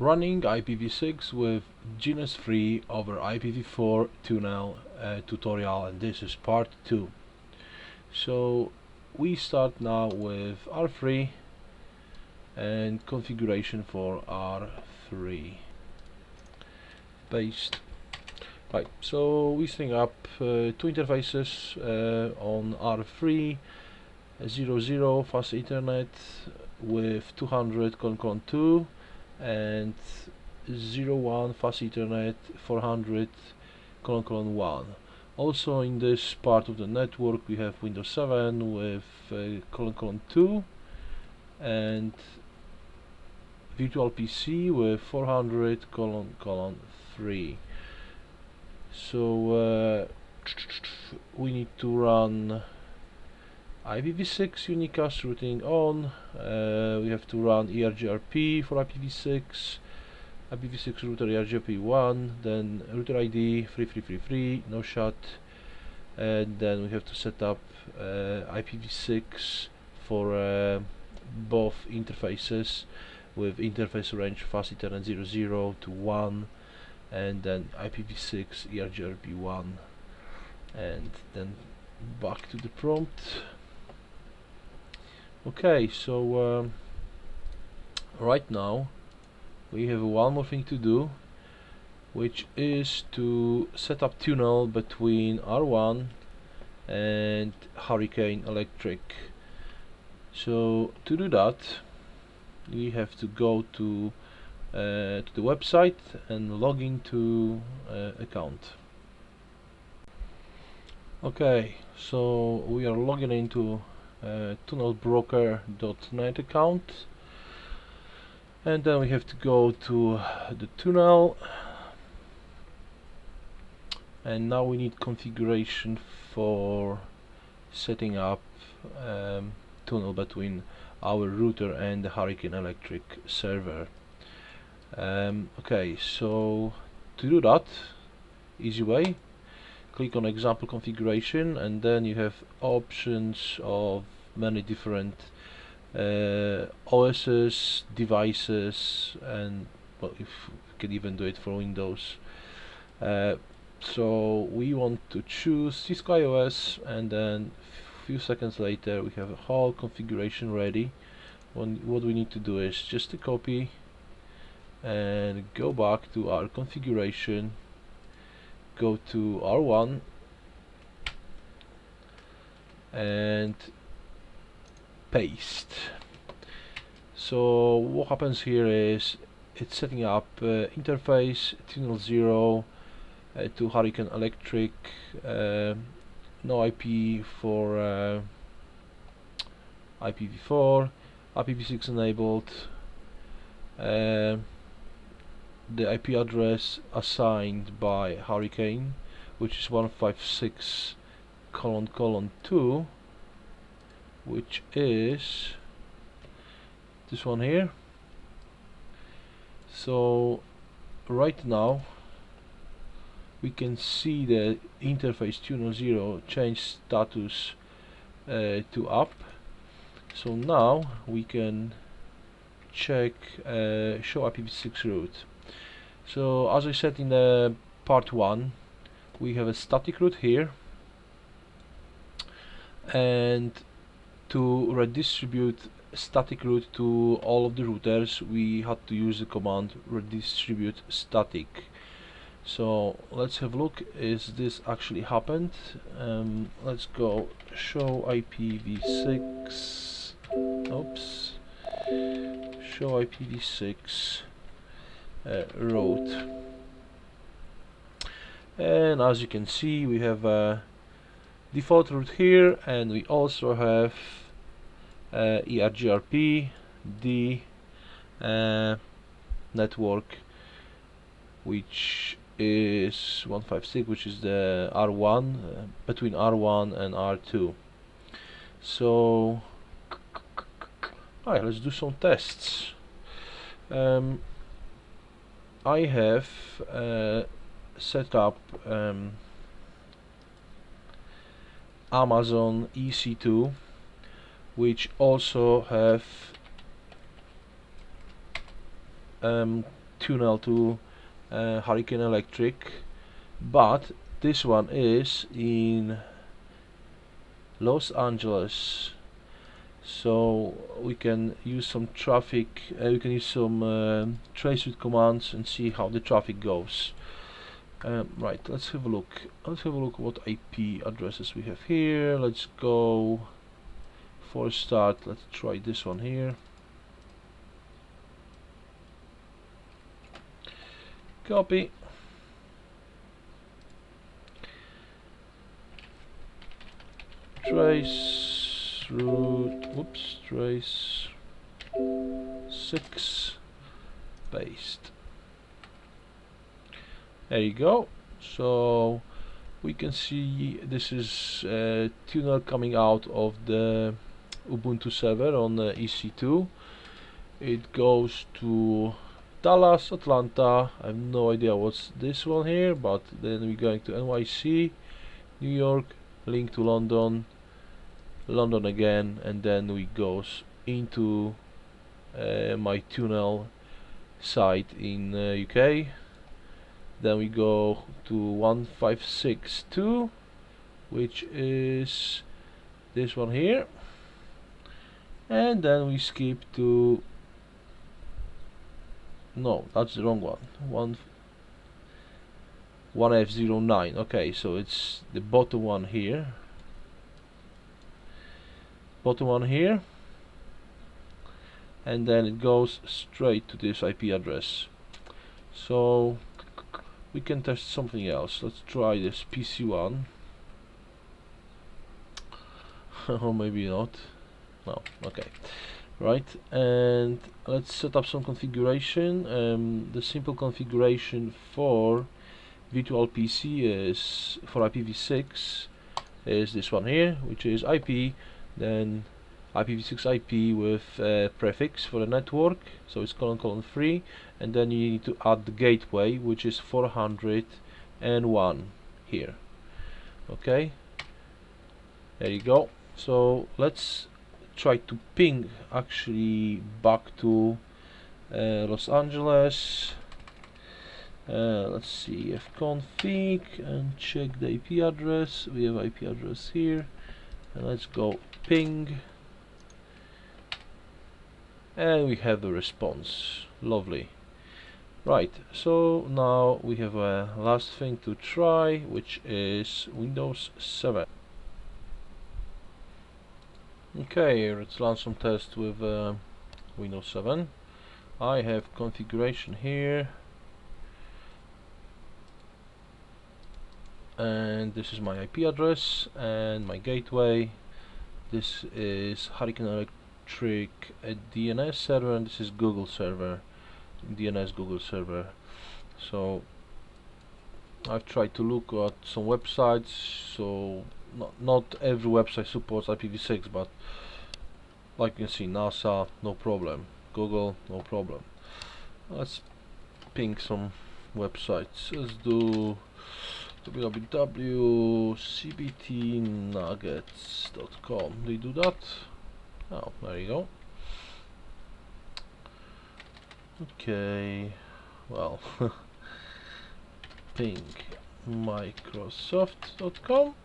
Running IPv6 with GNS3 over IPv4 tunnel tutorial, and this is part 2. So we start now with R3 and configuration for R3. Paste. Right, so we string up two interfaces on R3, 00 fast Ethernet with 200:2 and 01 fast Ethernet 400:1. Also in this part of the network we have Windows 7 with :2 and virtual PC with 400:3. So we need to run IPv6 unicast routing on. We have to run ERGRP for IPv6, IPv6 router ERGRP1, then router ID 3333, no shot, and then we have to set up IPv6 for both interfaces with interface range fast Ethernet 00 to 1, and then IPv6 ERGRP1, and then back to the prompt. Okay, so right now we have one more thing to do, which is to set up tunnel between R1 and Hurricane Electric. So to do that we have to go to the website and log into account. Okay, so we are logging into tunnelbroker.net account, and then we have to go to the tunnel, and now we need configuration for setting up tunnel between our router and the Hurricane Electric server. Okay, so to do that, easy way, click on example configuration, and then you have options of many different OSs, devices, and well, if you can even do it for Windows. So we want to choose Cisco iOS, and then a few seconds later we have a whole configuration ready. What we need to do is just to copy and go back to our configuration, go to R1 and paste. So what happens here is it's setting up interface tunnel 0 to Hurricane Electric, no IP for IPv4, IPv6 enabled, the IP address assigned by Hurricane, which is 156::2, which is this one here. So right now we can see the interface tunnel 0 change status to up. So now we can check show IPv6 route. So as I said in the part 1, we have a static route here, and to redistribute static route to all of the routers we had to use the command redistribute static. So let's have a look, is this actually happened? Let's go show IPv6, oops, show IPv6 route, and as you can see we have a default route here, and we also have ERGRP D network, which is 156, which is the R1, between R1 and R2. So alright, let's do some tests. I have set up Amazon EC2, which also have tunnel to Hurricane Electric, but this one is in Los Angeles, so we can use some traffic, we can use some trace route commands and see how the traffic goes. Right, let's have a look. Let's have a look what IP addresses we have here. Let's go for a start. Let's try this one here. Copy. Trace route. Whoops. Trace 6. Paste. There you go. So we can see this is a tunnel coming out of the Ubuntu server on EC2. It goes to Dallas, Atlanta. I have no idea what's this one here, but then we're going to NYC, New York, link to London, London again, and then we goes into my tunnel site in UK. Then we go to 1562, which is this one here, and then we skip to, no, that's the wrong one, 1F09. okay, so it's the bottom one here, and then it goes straight to this IP address. So we can test something else. Let's try this PC1. Or maybe not. No, okay. Right, and let's set up some configuration. The simple configuration for virtual PC is, for IPv6, is this one here, which is IP, then IPv6 IP with prefix for the network, so it's : 3, and then you need to add the gateway, which is 401 here. Okay, there you go. So let's try to ping actually back to Los Angeles. Let's see, fconfig and check the IP address. We have IP address here, and let's go ping, and we have the response. Lovely. Right, so now we have a last thing to try, which is Windows 7. Okay, let's run some tests with Windows 7. I have configuration here, and this is my IP address and my gateway. This is Hurricane Electric DNS server, and this is Google server, DNS Google server. So I've tried to look at some websites, so not every website supports IPv6, but like you can see, NASA, no problem, Google, no problem. Let's ping some websites. Let's do www.cbtnuggets.com. They do that? Oh, there you go. Okay, well, ping Microsoft.com.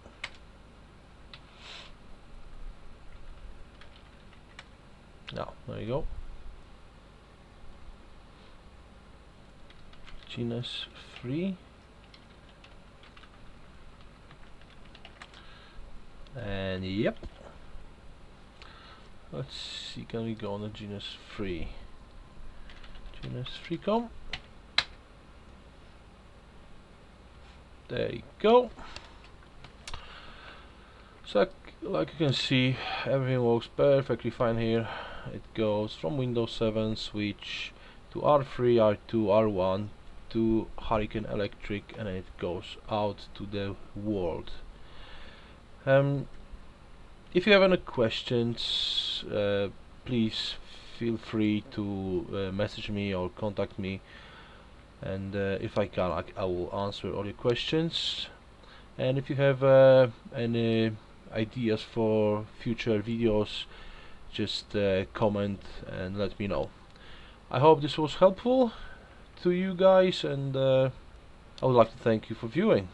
Now, there you go. GNS3. And yep. Let's see, can we go on the GNS3? GNS3.com. There you go. So like you can see, everything works perfectly fine here. It goes from Windows 7 switch to R3, R2, R1 to Hurricane Electric, and it goes out to the world. If you have any questions, please feel free to message me or contact me, and if I can, I will answer all your questions. And if you have any ideas for future videos, just comment and let me know. I hope this was helpful. to you guys, and I would like to thank you for viewing.